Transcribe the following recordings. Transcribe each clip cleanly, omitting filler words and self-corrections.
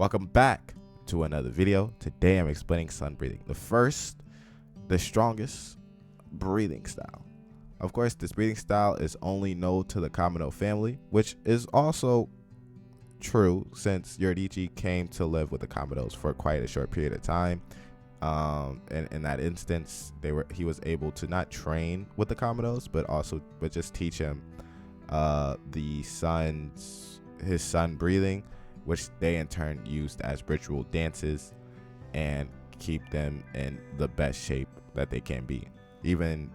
Welcome back to another video. Today I'm explaining sun breathing, the strongest breathing style. Of course, this breathing style is only known to the Kamado family, which is also true since Yoruichi came to live with the Kamados for quite a short period of time. And in that instance, he was able to not train with the Kamados, but just teach him his sun breathing, which they in turn used as ritual dances and keep them in the best shape that they can be. Even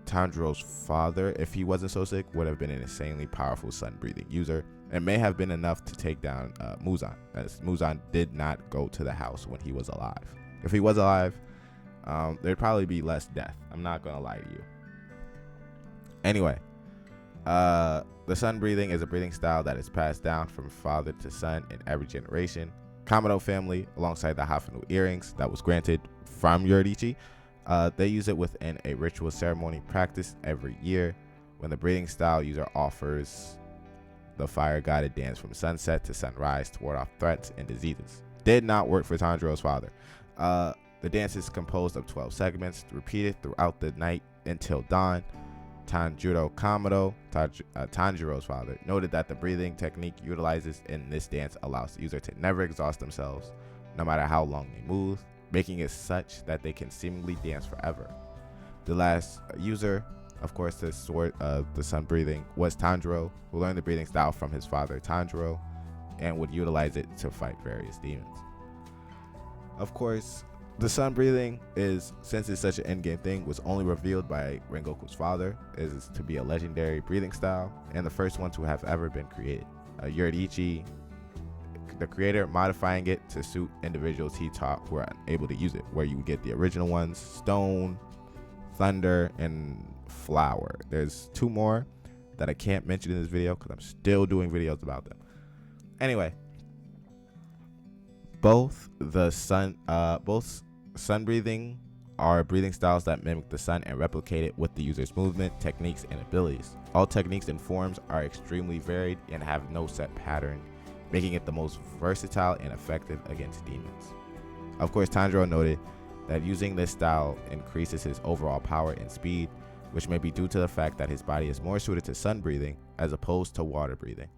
Tanjiro's father, if he wasn't so sick, would have been an insanely powerful sun breathing user and may have been enough to take down Muzan, as Muzan did not go to the house when he was alive. If he was alive, there'd probably be less death. I'm not gonna lie to you. Anyway, the sun breathing is a breathing style that is passed down from father to son in every generation. Kamado family, alongside the Hafanu earrings that was granted from Yoruichi, they use it within a ritual ceremony practiced every year when the breathing style user offers the fire guided dance from sunset to sunrise to ward off threats and diseases. Did not work for Tanjiro's father. The dance is composed of 12 segments repeated throughout the night until dawn. Tanjiro Kamado, Tanjiro's father, noted that the breathing technique utilizes in this dance allows the user to never exhaust themselves, no matter how long they move, making it such that they can seemingly dance forever. The last user, of course, the sun breathing, was Tanjiro, who learned the breathing style from his father Tanjiro and would utilize it to fight various demons. Of course, the sun breathing since it's such an endgame thing, was only revealed by Rengoku's father, is to be a legendary breathing style and the first one to have ever been created. Yoruichi, the creator, modifying it to suit individuals he taught who are unable to use it, where you get the original ones: stone, thunder, and flower. There's two more that I can't mention in this video because I'm still doing videos about them. Anyway, both sun breathing are breathing styles that mimic the sun and replicate it with the user's movement, techniques, and abilities. All techniques and forms are extremely varied and have no set pattern, making it the most versatile and effective against demons. Of course, Tanjiro noted that using this style increases his overall power and speed, which may be due to the fact that his body is more suited to sun breathing as opposed to water breathing,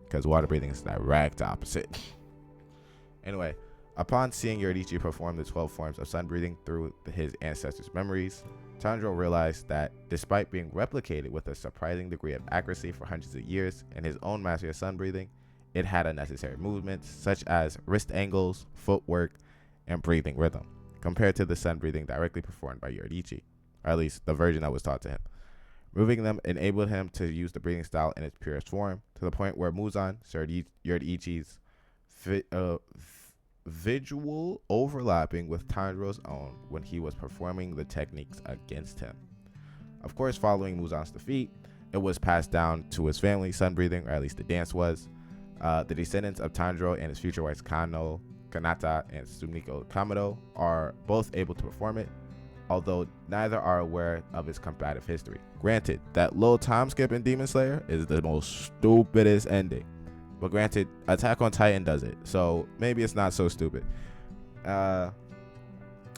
because water breathing is the direct opposite. Anyway, upon seeing Yoruichi perform the 12 forms of sun breathing through his ancestors' memories, Tanjiro realized that despite being replicated with a surprising degree of accuracy for hundreds of years in his own mastery of sun breathing, it had unnecessary movements such as wrist angles, footwork, and breathing rhythm, compared to the sun breathing directly performed by Yoruichi, or at least the version that was taught to him. Removing them enabled him to use the breathing style in its purest form, to the point where Muzan, Yoruichi's visual overlapping with Tanjiro's own when he was performing the techniques against him. Of course, following Muzan's defeat, it was passed down to his family, sun breathing, or at least the dance was. The descendants of Tanjiro and his future wives Kanata and Sumiko Kamado are both able to perform it, although neither are aware of its combative history. Granted, that little time skip in Demon Slayer is the most stupidest ending. But granted, Attack on Titan does it, so maybe it's not so stupid.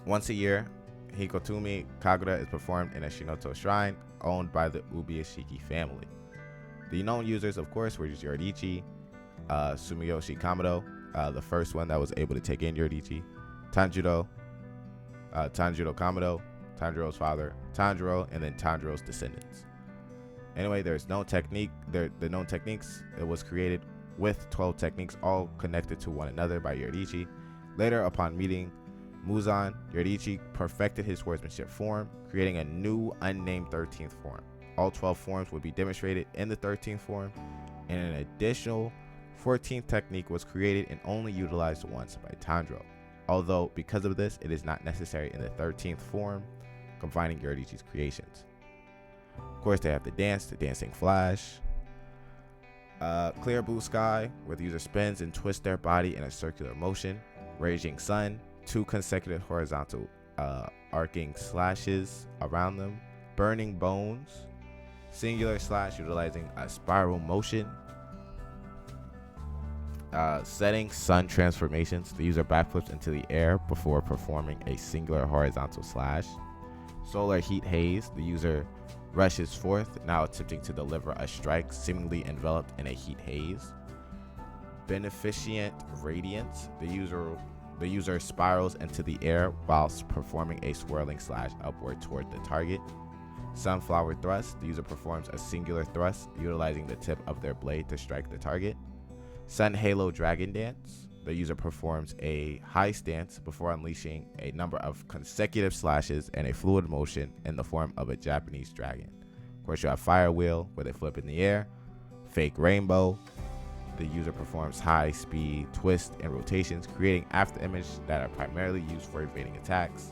Once a year, Hikotumi Kagura is performed in a Shinoto shrine owned by the Ubuyashiki family. The known users, of course, were just Yoruichi, Sumiyoshi Kamado, the first one that was able to take in Yoruichi, Tanjiro Kamado, Tanjiro's father, Tanjiro, and then Tanjiro's descendants. Anyway, there's known technique. The known techniques, it was created with 12 techniques all connected to one another by Yoruichi. Later, upon meeting Muzan, Yoruichi perfected his swordsmanship form, creating a new unnamed 13th form. All 12 forms would be demonstrated in the 13th form, and an additional 14th technique was created and only utilized once by Tanjiro. Although, because of this, it is not necessary in the 13th form, combining Yoruichi's creations. Of course, they have the dancing flash, clear blue sky, where the user spins and twists their body in a circular motion, raging sun, 2 consecutive horizontal arcing slashes around them, burning bones, singular slash utilizing a spiral motion, Setting sun transformations. The user backflips into the air before performing a singular horizontal slash. Solar heat haze. The user rushes forth, now attempting to deliver a strike seemingly enveloped in a heat haze. Beneficent radiance. The user spirals into the air whilst performing a swirling slash upward toward the target. Sunflower thrust. The user performs a singular thrust utilizing the tip of their blade to strike the target. Sun Halo Dragon Dance. The user performs a high stance before unleashing a number of consecutive slashes and a fluid motion in the form of a Japanese dragon. Of course, you have Fire Wheel, where they flip in the air. Fake Rainbow. The user performs high speed twists and rotations, creating after images that are primarily used for evading attacks.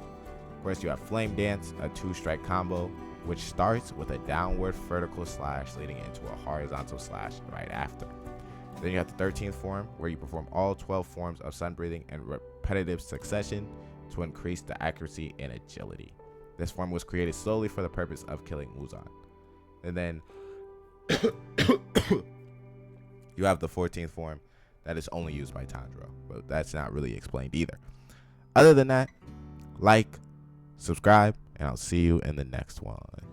Of course, you have Flame Dance, a 2-strike combo, which starts with a downward vertical slash leading into a horizontal slash right after. Then you have the 13th form, where you perform all 12 forms of sun breathing in repetitive succession to increase the accuracy and agility. This form was created solely for the purpose of killing Muzan. And then you have the 14th form that is only used by Tanjiro, but that's not really explained either. Other than that, like, subscribe, and I'll see you in the next one.